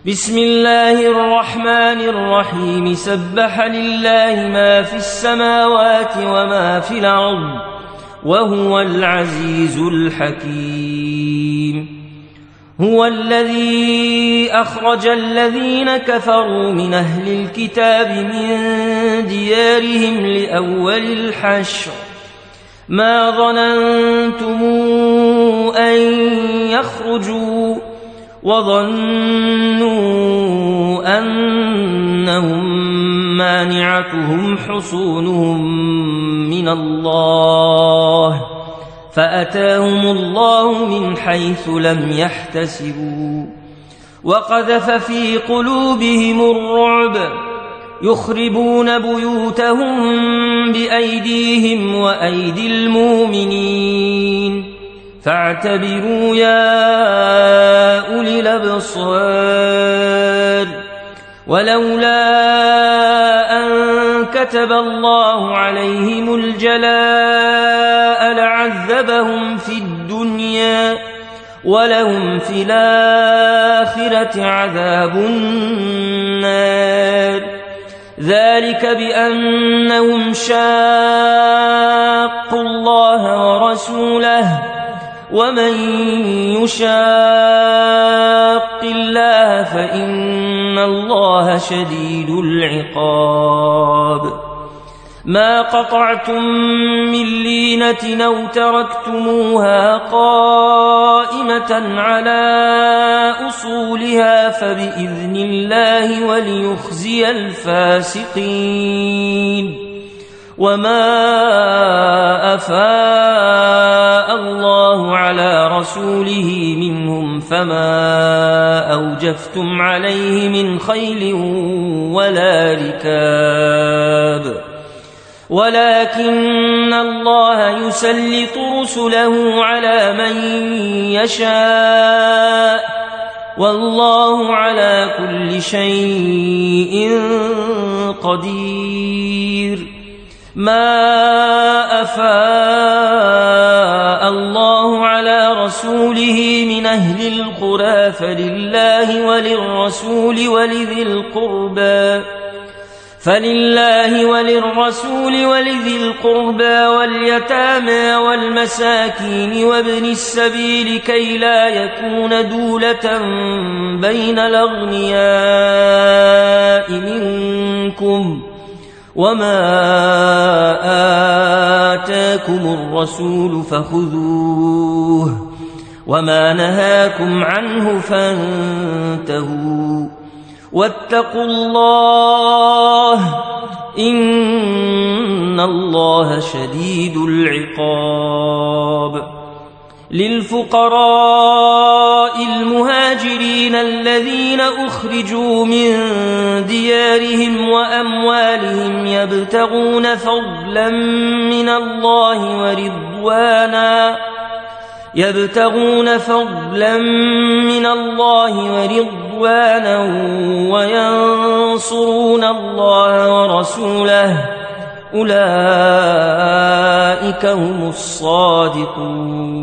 بسم الله الرحمن الرحيم سبح لله ما في السماوات وما في الأرض وهو العزيز الحكيم. هو الذي أخرج الذين كفروا من أهل الكتاب من ديارهم لأول الحشر ما ظننتم أن يخرجوا وظنوا أنهم مانعتهم حصونهم من الله فأتاهم الله من حيث لم يحتسبوا وقذف في قلوبهم الرعب يخربون بيوتهم بأيديهم وأيدي المؤمنين فاعتبروا يا أولي الأبصار. ولولا أن كتب الله عليهم الجلاء لعذبهم في الدنيا ولهم في الآخرة عذاب النار ذلك بأنهم شاقوا الله ورسوله ومن يشاق الله فإن الله شديد العقاب. ما قطعتم من لينة أو تركتموها قائمة على أصولها فبإذن الله وليخزي الفاسقين. وما أفاء الله على رسوله منهم فما أوجفتم عليه من خيل ولا ركاب ولكن الله يسلط رسله على من يشاء والله على كل شيء قدير. ما أفاء الله على رسوله من أهل القرى فلله وللرسول ولذي القربى واليتامى والمساكين وابن السبيل كي لا يكون دولة بين الأغنياء منكم وما آتاكم الرسول فخذوه وما نهاكم عنه فانتهوا واتقوا الله إن الله شديد العقاب. للفقراء المهاجرين الذين أخرجوا من ديارهم وأموالهم يبتغون فضلا من الله ورضوانا وينصرون الله ورسوله أولئك هم الصادقون.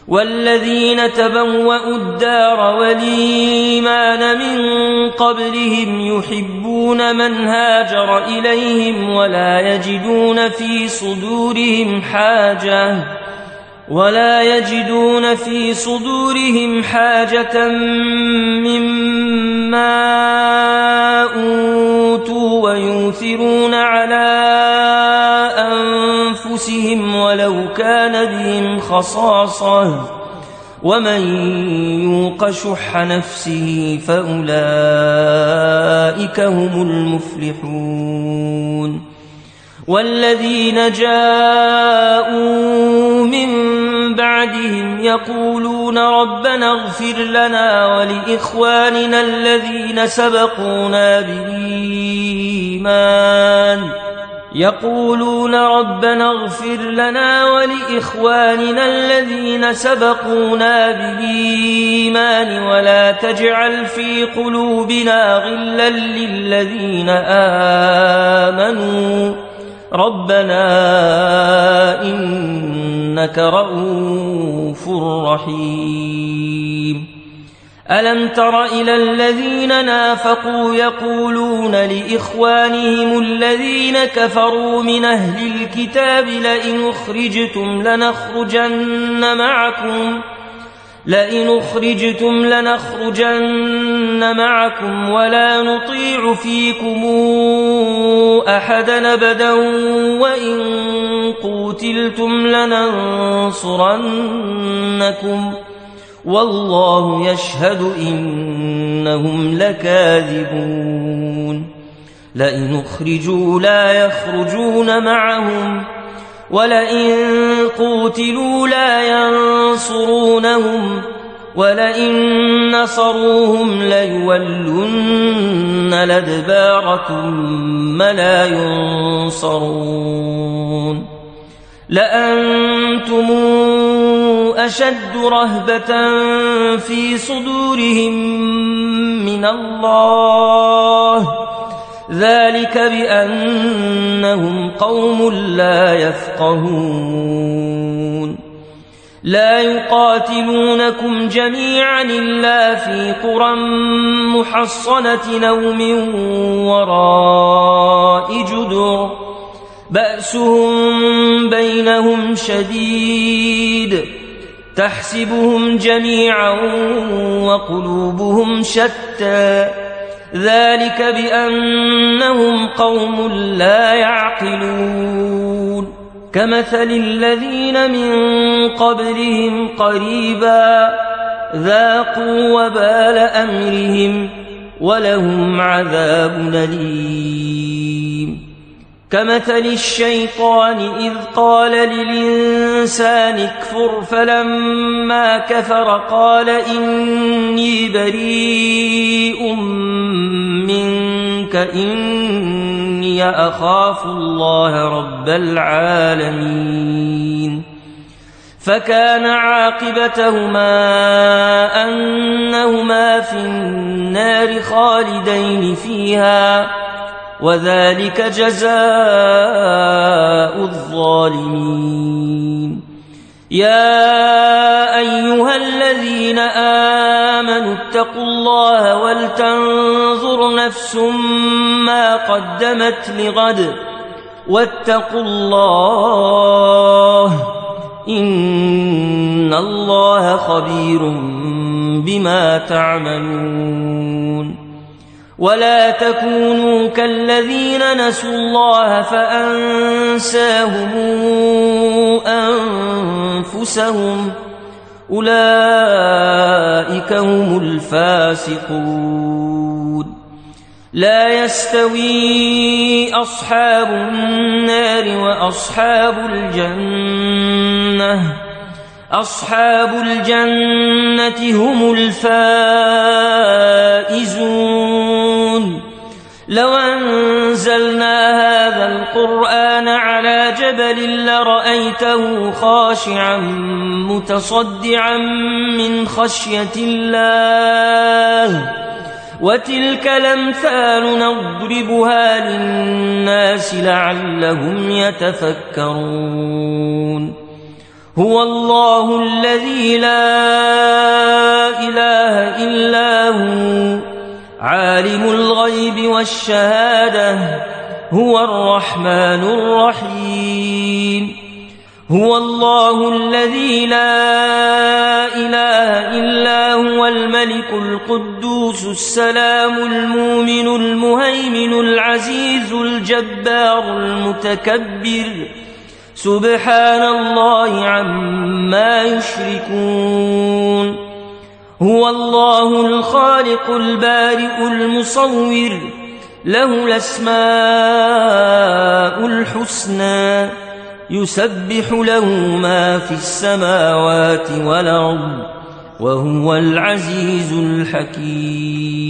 والذين تبوأوا الدار والإيمان من قبلهم يحبون من هاجر إليهم ولا يجدون في صدورهم حاجة مما أوتوا ويؤثرون على أنفسهم ولو كان بهم خصاصة ومن يوق شح نفسه فأولئك هم المفلحون. والذين جاءوا من بعدهم يقولون ربنا اغفر لنا ولإخواننا الذين سبقونا بالإيمان ولا تجعل في قلوبنا غلا للذين آمنوا ربنا إنك رؤوف رحيم. ألم تر إلى الذين نافقوا يقولون لإخوانهم الذين كفروا من أهل الكتاب لئن أخرجتم لنخرجن معكم ولا نطيع فيكم أحدا أبدا وإن قوتلتم لننصرنكم والله يشهد إنهم لكاذبون لئن أخرجوا لا يخرجون معهم ولئن قوتلوا لا ينصرونهم ولئن نصروهم ليولن الأدبار ثم لا ينصرون لأنتم أشد رهبة في صدورهم من الله ذلك بأنهم قوم لا يفقهون لا يقاتلونكم جميعا إلا في قرى محصنة أو من وراء جدر بأسهم بينهم شديد تحسبهم جميعا وقلوبهم شتى ذلك بأنهم قوم لا يعقلون كمثل الذين من قبلهم قريبا ذاقوا وبال أمرهم ولهم عذاب أليم كمثل الشيطان إذ قال للإنسان اكفر فلما كفر قال إني بريء منك إني أخاف الله رب العالمين فكان عاقبتهما أنهما في النار خالدين فيها وذلك جزاء الظالمين يا أيها الذين آمنوا اتقوا الله ولتنظر نفس ما قدمت لغد واتقوا الله إن الله خبير بما تعملون ولا تكونوا كالذين نسوا الله فأنساهم أنفسهم أولئك هم الفاسقون لا يستوي أصحاب النار وأصحاب الجنة أصحاب الجنة هم الفائزون لو أنزلنا هذا القرآن على جبل لرأيته خاشعا متصدعا من خشية الله وتلك الأمثال نضربها للناس لعلهم يتفكرون هو الله الذي لا إله إلا هو عالم الغيب والشهادة هو الرحمن الرحيم هو الله الذي لا إله إلا هو الملك القدوس السلام المؤمن المهيمن العزيز الجبار المتكبر سبحان الله عما يشركون هو الله الخالق البارئ المصور له الأسماء الحسنى يسبح له ما في السماوات والأرض وهو العزيز الحكيم